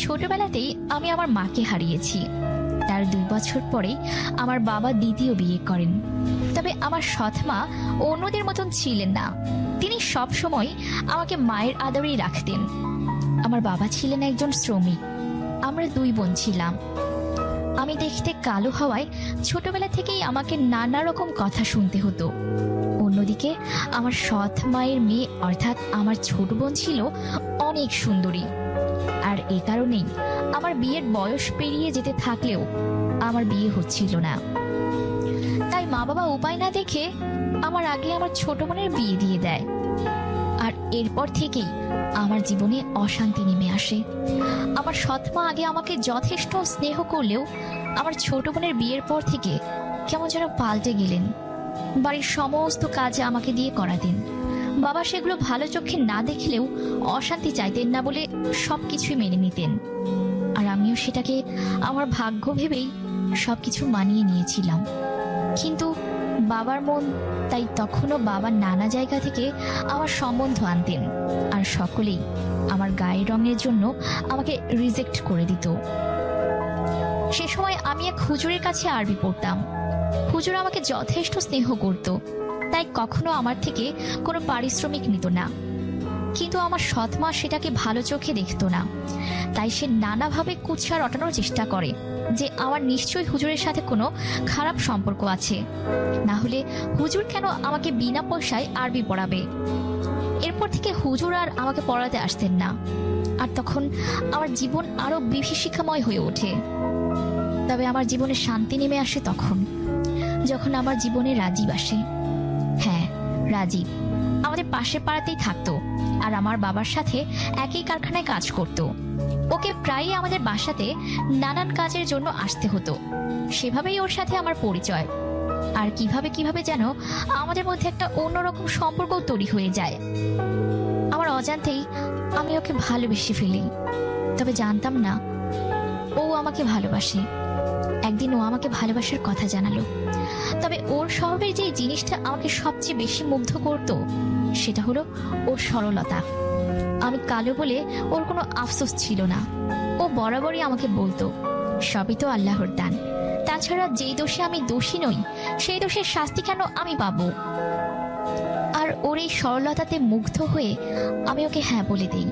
ছোটবেলাতেই আমি আমার মাকে হারিয়েছি। তার 2 বছর পরে আমার বাবা দ্বিতীয় বিয়ে করেন। তবে আমার সৎ মা অন্যদের মতন ছিলেন না। তিনি সব সময় আমাকে মায়ের আদরেই রাখতেন। আমার বাবা ছিলেন একজন শ্রমিক। আমরা 2 বোন ছিলাম। আমি দেখতে কালো হওয়ায় ছোটবেলা থেকেই আমাকে নানা রকম কথা শুনতে হতো। অন্যদিকে আমার সৎ মায়ের মেয়ে অর্থাৎ আমার ছোট বোন ছিল অনেক সুন্দরী। আর এ কারণেই আমার বিয়ের বয়স পেরিয়ে যেতে থাকলেও আমার বিয়ে হচ্ছিল না। তাই মা বাবা উপায় না দেখে আমার আগে আমার ছোট বোনের বিয়ে দিয়ে দেয়। আর এরপর থেকেই আমার জীবনে অশান্তি নেমে আসে। আমার সৎ মা আগে আমাকে যথেষ্ট স্নেহ করলেও আমার ছোট বোনের বিয়ের পর থেকে কেমন যেন পাল্টে গেলেন। বাড়ির সমস্ত কাজ আমাকে দিয়ে করাতেন। বাবা সেগুলো ভালো চোখে না দেখলেও অশান্তি চাইতেন না বলে সবকিছুই মেনে নিতেন। আর আমিও সেটাকে আমার ভাগ্য ভেবেই সবকিছু মানিয়ে নিয়েছিলাম। কিন্তু বাবার মন, তাই তখনও বাবা নানা জায়গা থেকে আমার সম্বন্ধ আনতেন। আর সকলেই আমার গায়ের রঙের জন্য আমাকে রিজেক্ট করে দিত। সে সময় আমি এক হুজুরের কাছে আরবি পড়তাম। হুজুর আমাকে যথেষ্ট স্নেহ করত, তাই কখনো আমার থেকে কোনো পারিশ্রমিক নিত না। কিন্তু আমার সৎ মা সেটাকে ভালো চোখে দেখত না। তাই সে নানাভাবে কুৎসা রটানোর চেষ্টা করে যে আমার নিশ্চয়ই হুজুরের সাথে কোনো খারাপ সম্পর্ক আছে, না হলে হুজুর কেন আমাকে বিনা পয়সায় আরবি পড়াবে। এরপর থেকে হুজুর আর আমাকে পড়াতে আসতেন না। আর তখন আমার জীবন আরো বিভীষিকাময় হয়ে ওঠে। তবে আমার জীবনে শান্তি নেমে আসে তখন, যখন আমার জীবনে রাজীব আসে। হ্যাঁ, রাজীব আমাদের পাশের পাড়াতেই থাকতো আর আমার বাবার সাথে একই কারখানায় কাজ করত। ওকে প্রায়ই আমাদের বাসাতে নানান কাজের জন্য আসতে হতো। সেভাবেই ওর সাথে আমার পরিচয়। আর কিভাবে কিভাবে যেন আমাদের মধ্যে একটা অন্যরকম সম্পর্ক তৈরি হয়ে যায়। আমার অজান্তেই আমি ওকে ভালোবেসে ফেলি। তবে জানতাম না ও আমাকে ভালোবাসে। একদিন ও আমাকে ভালোবাসার কথা জানালো। তবে ওর স্বভাবের যে জিনিসটা আমাকে সবচেয়ে বেশি মুগ্ধ করত সেটা হলো ওর সরলতা। আমি কালো বলে ওর কোনো আফসোস ছিল না। ও বরাবরই আমাকে বলতো, সবই তো আল্লাহর দান। তাছাড়া যেই দোষে আমি দোষী নই সেই দোষের শাস্তি কেন আমি পাবো। আর ওর এই সরলতাতে মুগ্ধ হয়ে আমি ওকে হ্যাঁ বলে দিই।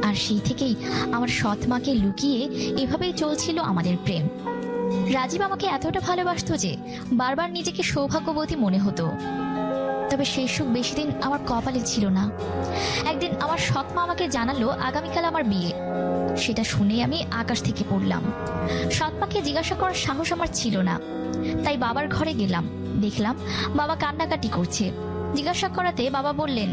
আর সেই থেকেই আমার সৎ মাকে লুকিয়ে এভাবেই চলছিল আমাদের প্রেম। রাজীব আমাকে এতটা ভালোবাসতো যে বারবার নিজেকে সৌভাগ্যবতী মনে হতো। তবে সেই সুখ বেশি দিন আমার কপালে ছিল না। একদিন আমার সৎ মা আমাকে জানালো আগামীকাল আমার বিয়ে। সেটা শুনে আমি আকাশ থেকে পড়লাম। সৎ মাকে জিজ্ঞাসা করার সাহস আমার ছিল না। তাই বাবার ঘরে গেলাম। দেখলাম বাবা কান্নাকাটি করছে। জিজ্ঞাসা করাতে বাবা বললেন,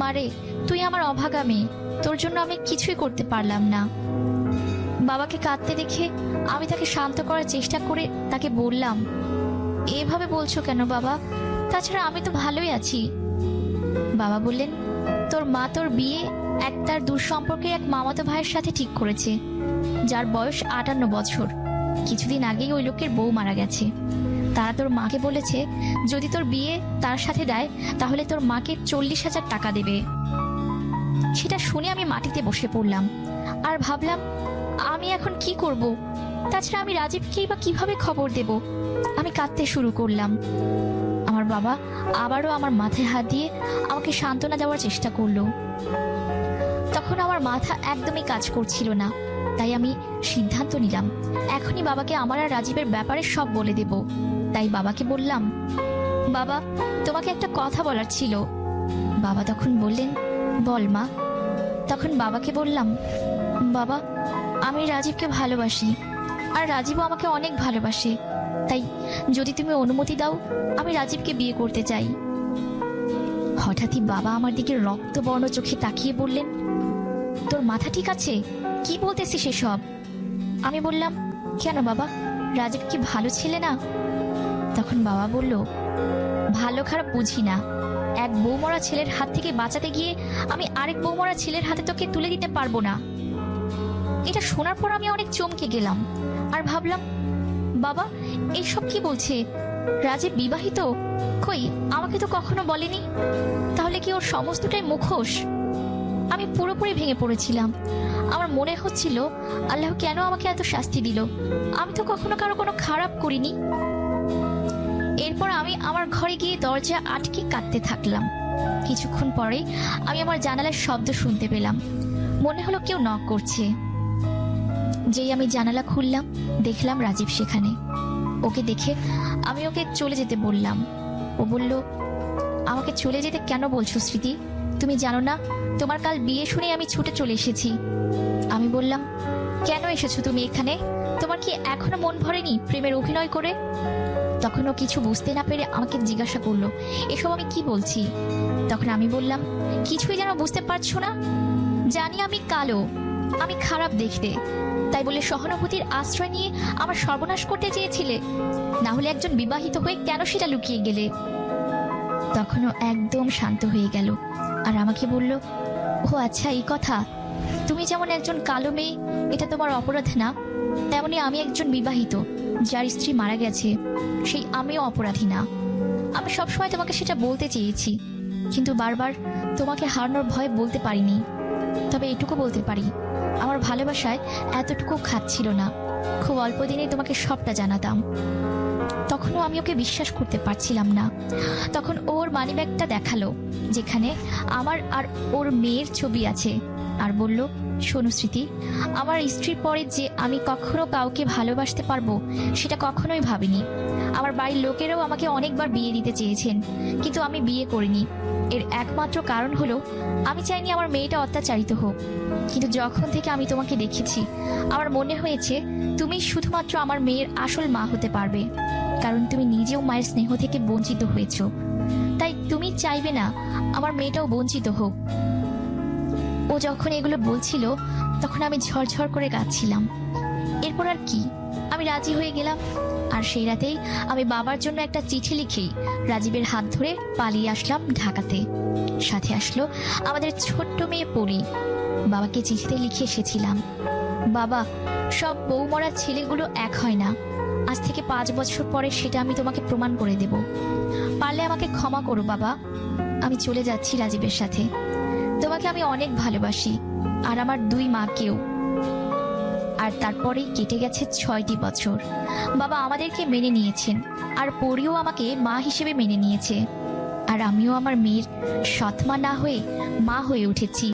মারে, তুই আমার অভাগা মেয়ে, তোর জন্য আমি কিছুই করতে পারলাম না। বাবাকে কাঁদতে দেখে আমি তাকে শান্ত করার চেষ্টা করে তাকে বললাম, এভাবে বলছো কেন বাবা? তাছাড়া আমি তো ভালোই আছি। বাবা বললেন, তোর মা তোর বিয়ে তার দূর সম্পর্কের এক মামাতো ভাইয়ের সাথে ঠিক করেছে, যার বয়স 58 বছর। কিছুদিন আগেই ওই লোকের বউ মারা গেছে। তারা তোর মাকে বলেছে যদি তোর বিয়ে তার সাথে দেয় তাহলে তোর মাকে 40,000 টাকা দেবে। সেটা শুনে আমি মাটিতে বসে পড়লাম আর ভাবলাম আমি এখন কি করব। তাছাড়া আমি রাজীবকেই বা কিভাবে খবর দেব। আমি কাঁদতে শুরু করলাম। আমার বাবা আবারও আমার মাথায় হাত দিয়ে আমাকে সান্ত্বনা দেওয়ার চেষ্টা করলো। তখন আমার মাথা একদমই কাজ করছিল না। তাই আমি সিদ্ধান্ত নিলাম এখনই বাবাকে আমার আর রাজীবের ব্যাপারে সব বলে দেব। তাই বাবাকে বললাম, বাবা, তোমাকে একটা কথা বলার ছিল। বাবা তখন বললেন, বল মা। তখন বাবাকে বললাম, বাবা, আমি রাজীবকে ভালোবাসি আর রাজীবও আমাকে অনেক ভালোবাসে। তাই যদি তুমি অনুমতি দাও আমি রাজীবকে বিয়ে করতে চাই। হঠাৎই বাবা আমার দিকে রক্তবর্ণ চোখে তাকিয়ে বললেন, তোর মাথা ঠিক আছে? কি বলতেছিস এসব? আমি বললাম, কেন বাবা, রাজীব কি ভালো ছেলে না? তখন বাবা বলল, ভালো খারাপ বুঝি না। এক বৌমরা ছেলের হাত থেকে বাঁচাতে গিয়ে আমি আরেক বৌমরা ছেলের হাতে তোকে তুলে দিতে পারবো না। এটা শোনার পর আমি অনেক চমকে গেলাম আর ভাবলাম, বাবা এইসব কি বলছে? রাজীব বিবাহিত? কই, আমাকে তো কখনো বলেনি। তাহলে কি ওর সমস্তটাই মুখোশ? আমি পুরোপুরি ভেঙে পড়েছিলাম আমার মনে হচ্ছিল আল্লাহ কেন আমাকে এত শাস্তি দিল, আমি তো কখনো কারো কোনো খারাপ করিনি। এরপর আমি আমার ঘরে গিয়ে দরজা আটকে কাঁদতে থাকলাম। কিছুক্ষণ পরে আমি আমার জানালার শব্দ শুনতে পেলাম, মনে হলো কেউ নক করছে। যেই আমি জানালা খুললাম, দেখলাম রাজীব সেখানে। ওকে দেখে আমি ওকে চলে যেতে বললাম। ও বলল, আমাকে চলে যেতে কেন বলছো স্মৃতি? তুমি জানো না তোমার কাল বিয়ে শুনে আমি ছুটে চলে এসেছি। আমি বললাম, কেন এসেছো তুমি এখানে? তোমার কি এখনো মন ভরেনি প্রেমের অভিনয় করে? তখন ও কিছু বুঝতে না পেরে আমাকে জিজ্ঞাসা করলো, এসব আমি কি বলছি? তখন আমি বললাম, কিছুই যেন বুঝতে পারছো না? জানি আমি কালো, আমি খারাপ দেখতে, তাই বলে সহানুভূতির আশ্রয় নিয়ে আমার সর্বনাশ করতে চেয়েছিলে? না হলে একজন বিবাহিত হয়ে কেন সেটা লুকিয়ে গেলে? তখনও একদম শান্ত হয়ে গেল আর আমাকে বলল, ও আচ্ছা এই কথা। তুমি যেমন একজন কালো মেয়ে, এটা তোমার অপরাধ না, তেমনি আমি একজন বিবাহিত যার স্ত্রী মারা গেছে, সেই আমিও অপরাধী না। আমি সবসময় তোমাকে সেটা বলতে চেয়েছি, কিন্তু বারবার তোমাকে হারানোর ভয়ে বলতে পারিনি। তবে এটুকু বলতে পারি, আমার ভালোবাসায় এতটুকু খাচ্ছিল না, খুব অল্প দিনে তোমাকে সবটা জানাতাম। তখনও আমি ওকে বিশ্বাস করতে পারছিলাম না। তখন ওর মানিব্যাগটা দেখালো, যেখানে আমার আর ওর মেয়ের ছবি আছে, আর বলল, শোনো স্মৃতি, আমার স্ত্রীর পরে যে আমি কখনো কাউকে ভালোবাসতে পারবো সেটা কখনোই ভাবিনি। আমার বাড়ির লোকেরাও আমাকে অনেকবার বিয়ে দিতে চেয়েছেন, কিন্তু আমি বিয়ে করিনি। এর একমাত্র কারণ হলো আমি চাইনি আমার মেয়েটা অত্যাচারিত হোক। কিন্তু যখন থেকে আমি তোমাকে দেখেছি, আমার মনে হয়েছে তুমি শুধুমাত্র আমার মেয়ের আসল মা হতে পারবে, কারণ তুমি নিজেও মায়ের স্নেহ থেকে বঞ্চিত হয়েছো। তাই তুমি চাইবে না আমার মেয়েটাও বঞ্চিত হোক। ও যখন এগুলো বলছিল, তখন আমি ঝরঝর করে কাঁদছিলাম। এরপর আর কি, আমি রাজি হয়ে গেলাম। আর সেই রাতেই আমি বাবার জন্য একটা চিঠি লিখেই রাজীবের হাত ধরে পালিয়ে আসলাম ঢাকাতে। সাথে আসলো আমাদের ছোট্ট মেয়ে পরি। বাবাকে চিঠিতে লিখে এসেছিলাম, বাবা, সব বউমরা ছেলেগুলো এক হয় না। আজ থেকে 5 বছর পরে সেটা আমি তোমাকে প্রমাণ করে দেব। পারলে আমাকে ক্ষমা করো বাবা। আমি চলে যাচ্ছি রাজীবের সাথে। তোমাকে আমি অনেক ভালোবাসি, আর আমার 2 মাকেও। আর তারপরেই কেটে গেছে 6টি বছর। বাবা আমাদেরকে মেনে নিয়েছেন, আর পরিও আমাকে মা হিসেবে মেনে নিয়েছে। আর আমিও আমার মেয়ের সৎ মা না হয়ে মা হয়ে উঠেছি।